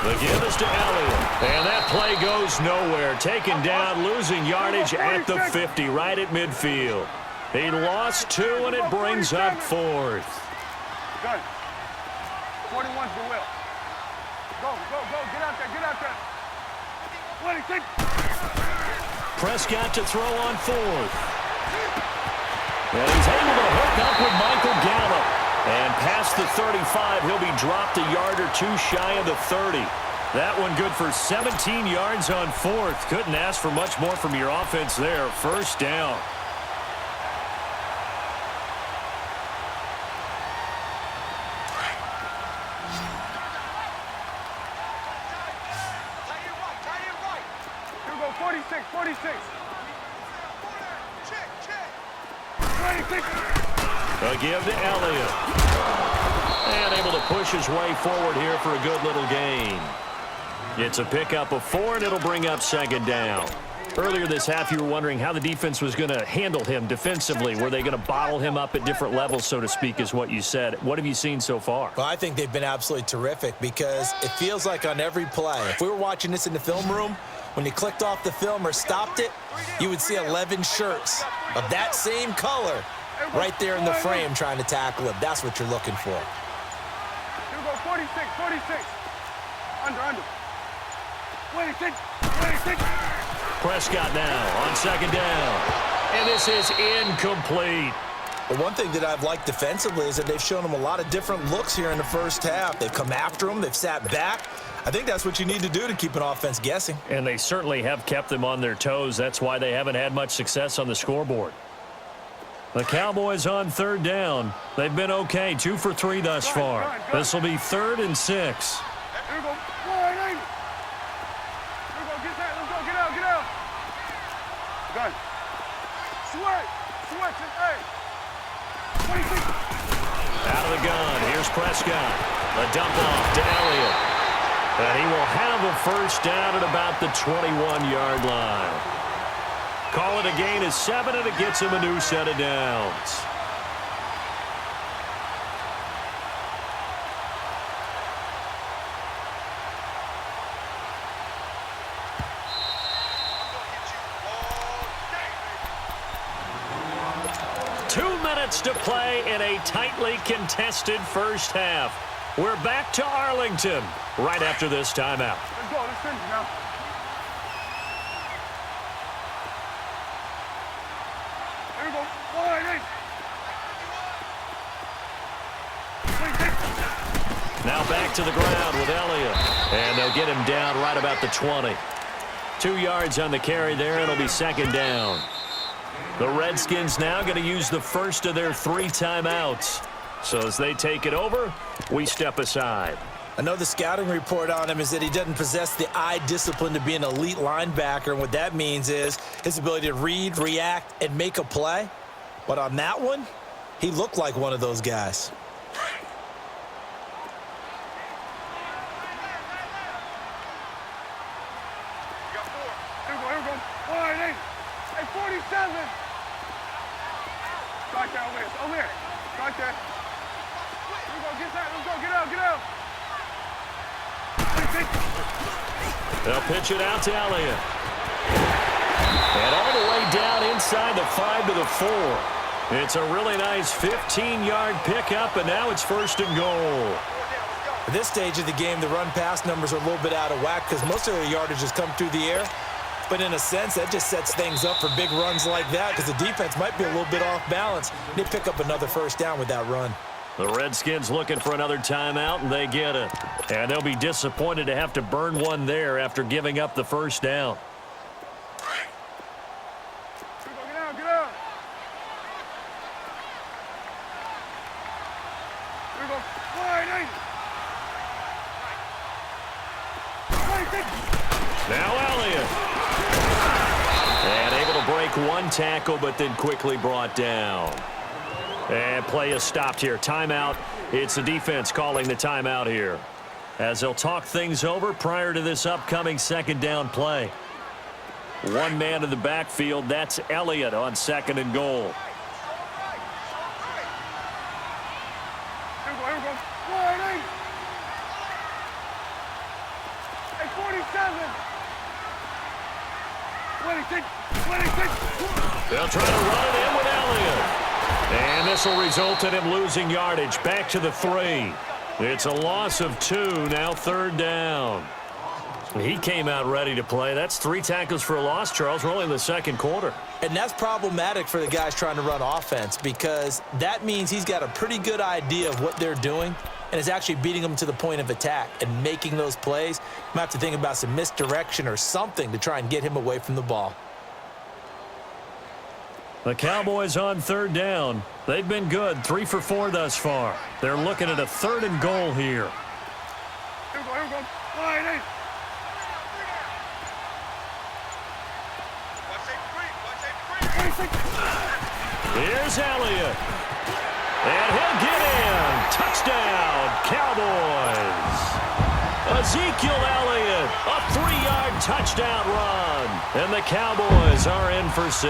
The give is to Elliott. And that play goes nowhere. Taken down, losing yardage at the 50, right at midfield. He lost 2, and it brings up 4th. Good. 41's the will. Go, go, go. Get out there, get out there. 26. Prescott to throw on 4th. And he's able to hook up with Michael Gallup. And past the 35, he'll be dropped a yard or 2 shy of the 30. That one good for 17 yards on 4th. Couldn't ask for much more from your offense there. First down. Here we go, 46, 46. 26. A give to Elliott. And able to push his way forward here for a good little gain. It's a pickup of 4, and it'll bring up 2nd down. Earlier this half, you were wondering how the defense was going to handle him defensively. Were they going to bottle him up at different levels, so to speak, is what you said. What have you seen so far? Well, I think they've been absolutely terrific because it feels like on every play, if we were watching this in the film room, when you clicked off the film or stopped it, you would see 11 shirts of that same color right there in the frame trying to tackle him. That's what you're looking for. Here we go, 46, 46. Under. 26, 26. Prescott now on 2nd down. And this is incomplete. But one thing that I've liked defensively is that they've shown him a lot of different looks here in the first half. They've come after him. They've sat back. I think that's what you need to do to keep an offense guessing. And they certainly have kept them on their toes. That's why they haven't had much success on the scoreboard. The Cowboys on 3rd down. They've been okay, 2 for 3 thus far. This will be 3rd and 6. Here we go. Here we go. Get that. Let's go. Get out. Get out. Gun. Switch. Hey. 26. Out of the gun. Here's Prescott. A dump off to Elliott. And he will have a first down at about the 21-yard line. Call it a gain of 7, and it gets him a new set of downs. To play in a tightly contested first half. We're back to Arlington right after this timeout. Let's go. Let's finish now. Here we go. 48. Now back to the ground with Elliott. And they'll get him down right about the 20. 2 yards on the carry there. It'll be 2nd down. The Redskins now going to use the first of their 3 timeouts. So as they take it over, we step aside. I know the scouting report on him is that he doesn't possess the eye discipline to be an elite linebacker. And what that means is his ability to read, react, and make a play. But on that one, he looked like one of those guys. Here we go. 48. Hey, 47. Strike that over here. Over here. Strike that. Here we go. Get that. Let's go. Get out. Get out. 26. They'll pitch it out to Elliott. And all the way down inside the 5 to the 4. It's a really nice 15-yard pickup, and now it's 1st and goal. At this stage of the game, the run-pass numbers are a little bit out of whack because most of their yardage has come through the air. But in a sense, that just sets things up for big runs like that because the defense might be a little bit off balance. They pick up another first down with that run. The Redskins looking for another timeout, and they get it. And they'll be disappointed to have to burn one there after giving up the first down. Get out. Get out. Here we go. 48. 26. Now Elliott. And able to break one tackle, but then quickly brought down. And play is stopped here. Timeout. It's the defense calling the timeout here, as they'll talk things over prior to this upcoming 2nd down play. One man in the backfield. That's Elliott on 2nd and goal. Here we go. Wide 8. Hey, 47. 26. 26. They'll try to run it in with Elliott. And this will result in him losing yardage. Back to the 3. It's a loss of 2. Now 3rd down. He came out ready to play. That's 3 tackles for a loss, Charles. We're only in the 2nd quarter. And that's problematic for the guys trying to run offense because that means he's got a pretty good idea of what they're doing and is actually beating them to the point of attack and making those plays. Might have to think about some misdirection or something to try and get him away from the ball. The Cowboys on 3rd down. They've been good, 3 for 4 thus far. They're looking at a 3rd and goal here. Here we go. Wide 8. Here's Elliott. And he'll get in. Touchdown, Cowboys. Ezekiel Elliott, a 3-yard touchdown run. And the Cowboys are in for 6.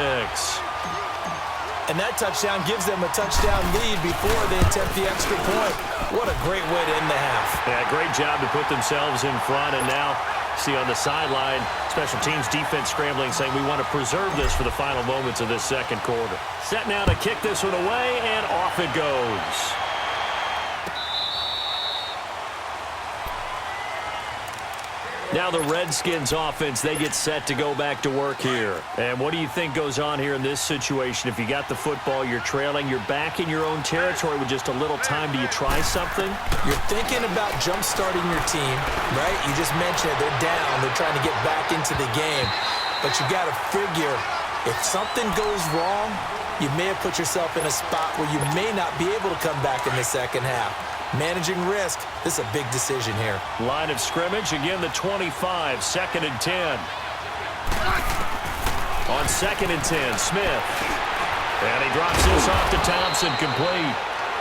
And that touchdown gives them a touchdown lead before they attempt the extra point. What a great way to end the half. Yeah, great job to put themselves in front. And now, see on the sideline, special teams defense scrambling, saying we want to preserve this for the final moments of this 2nd quarter. Set now to kick this one away, and off it goes. Now the Redskins offense, they get set to go back to work here. And what do you think goes on here in this situation? If you got the football, you're trailing, you're back in your own territory with just a little time. Do you try something? You're thinking about jump-starting your team, right? You just mentioned it. They're down. They're trying to get back into the game. But you got to figure if something goes wrong, you may have put yourself in a spot where you may not be able to come back in the 2nd half. Managing risk, this is a big decision here. Line of scrimmage, again the 25, 2nd and 10. On 2nd and 10, Smith. And he drops this off to Thompson, complete.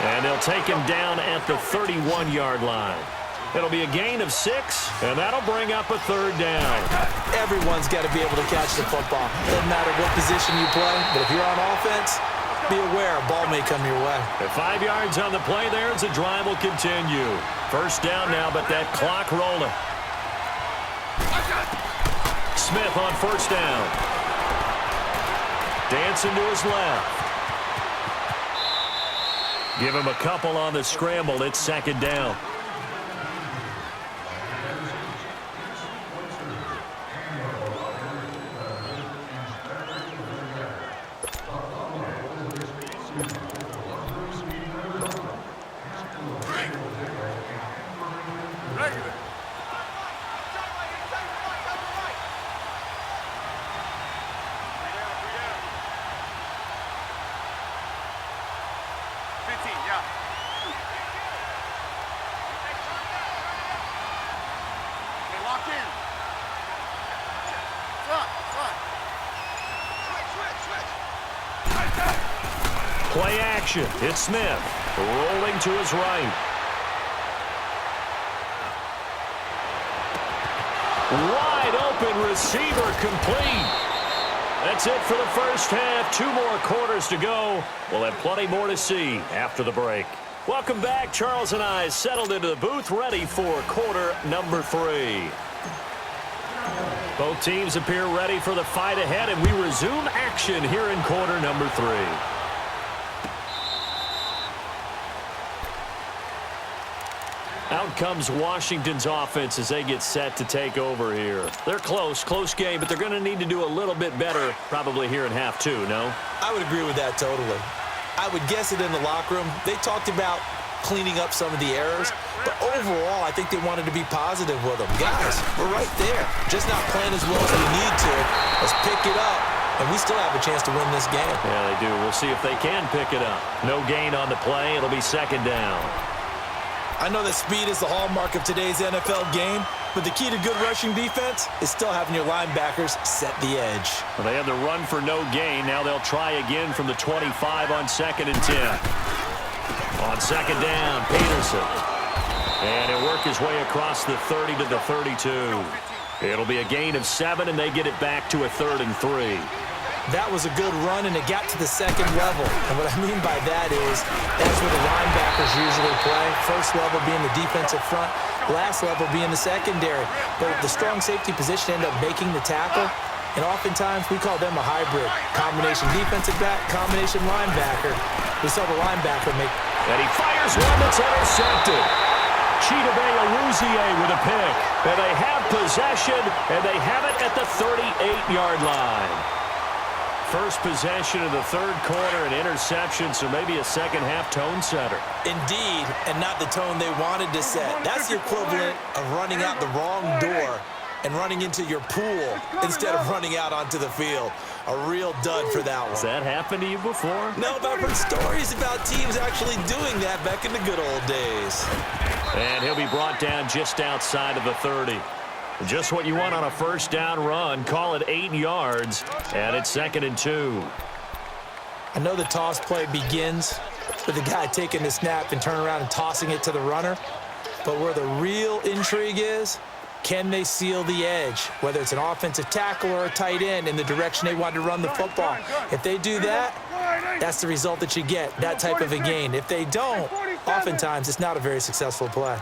And they'll take him down at the 31-yard line. It'll be a gain of 6, and that'll bring up a 3rd down. Everyone's got to be able to catch the football. Doesn't matter what position you play, but if you're on offense, be aware a ball may come your way. At 5 yards on the play there as the drive will continue. 1st down now, but that clock rolling. Smith on 1st down. Dancing to his left. Give him a couple on the scramble. It's 2nd down. Play action. It's Smith. Rolling to his right. Wide open receiver complete. That's it for the 1st half. 2 more quarters to go. We'll have plenty more to see after the break. Welcome back. Charles and I settled into the booth ready for quarter number 3. Both teams appear ready for the fight ahead, and we resume action here in quarter number 3. Out comes Washington's offense as they get set to take over here. They're close game, but they're going to need to do a little bit better probably here in half 2, no? I would agree with that totally. I would guess it in the locker room. They talked about cleaning up some of the errors, but overall, I think they wanted to be positive with them. Guys, we're right there. Just not playing as well as we need to. Let's pick it up, and we still have a chance to win this game. Yeah, they do. We'll see if they can pick it up. No gain on the play. It'll be 2nd down. I know that speed is the hallmark of today's NFL game, but the key to good rushing defense is still having your linebackers set the edge. Well, they had the run for no gain. Now they'll try again from the 25 on 2nd and 10. On 2nd down, Peterson. And he'll work his way across the 30 to the 32. It'll be a gain of 7, and they get it back to a 3rd and 3. That was a good run, and it got to the second level. And what I mean by that is that's where the linebackers usually play. First level being the defensive front, last level being the secondary. But the strong safety position ended up making the tackle, and oftentimes we call them a hybrid. Combination defensive back, combination linebacker. We saw the linebacker make. And he fires one that's intercepted. Chidobe Awuzie with a pick. And they have possession, and they have it at the 38-yard line. First possession of the third quarter, an interception, so maybe a second-half tone setter. Indeed, and not the tone they wanted to set. That's the equivalent of running out the wrong door and running into your pool instead of running out onto the field. A real dud for that one. Has that happened to you before? No, but I've heard stories about teams actually doing that back in the good old days. And he'll be brought down just outside of the 30. Just what you want on a first down run. Call it 8 yards, and it's 2nd and 2. I know the toss play begins with the guy taking the snap and turning around and tossing it to the runner. But where the real intrigue is, can they seal the edge, whether it's an offensive tackle or a tight end in the direction they want to run the football? If they do that, that's the result that you get, that type of a gain. If they don't, oftentimes it's not a very successful play.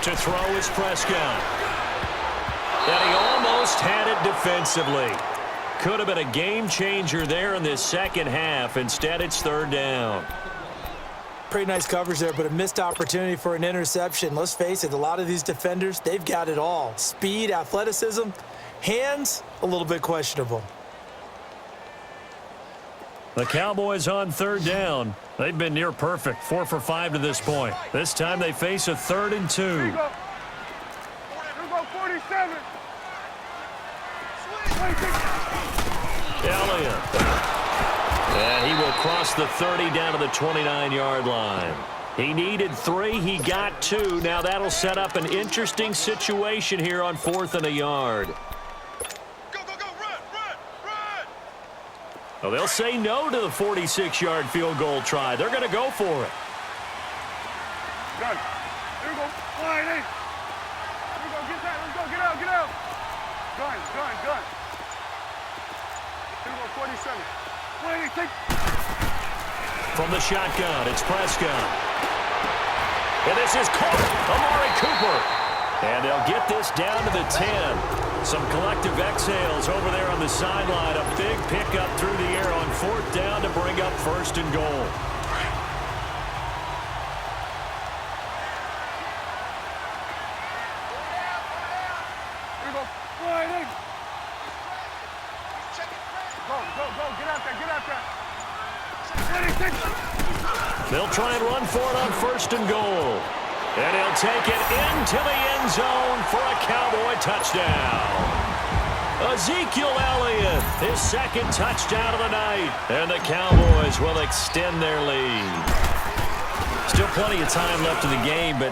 To throw is Prescott. And he almost had it defensively. Could have been a game changer there in this second half. Instead, it's 3rd down. Pretty nice coverage there, but a missed opportunity for an interception. Let's face it, a lot of these defenders, they've got it all. Speed, athleticism, hands, a little bit questionable. The Cowboys on 3rd down. They've been near perfect, 4 for 5 to this point. This time they face a 3rd and 2. Here we go, 47. Elliott. And he will cross the 30 down to the 29-yard line. He needed 3. He got 2. Now that'll set up an interesting situation here on 4th and a yard. Well, they'll say no to the 46-yard field goal try. They're going to go for it. Gun. Here we go. Line 8. Here we go. Get that. Let's go. Get out. Get out. Gun. Here we go. 47. Line 8. Take. From the shotgun, it's Prescott. And this is caught. Amari Cooper. And they'll get this down to the 10. Some collective exhales over there on the sideline. A big pickup through the air on 4th down to bring up 1st and goal. Here we go. Line 8. Go. Get out there. 26. They'll try and run for it on 1st and goal. And he'll take it into the end zone for a Cowboy touchdown. Ezekiel Elliott, his 2nd touchdown of the night. And the Cowboys will extend their lead. Still plenty of time left in the game, but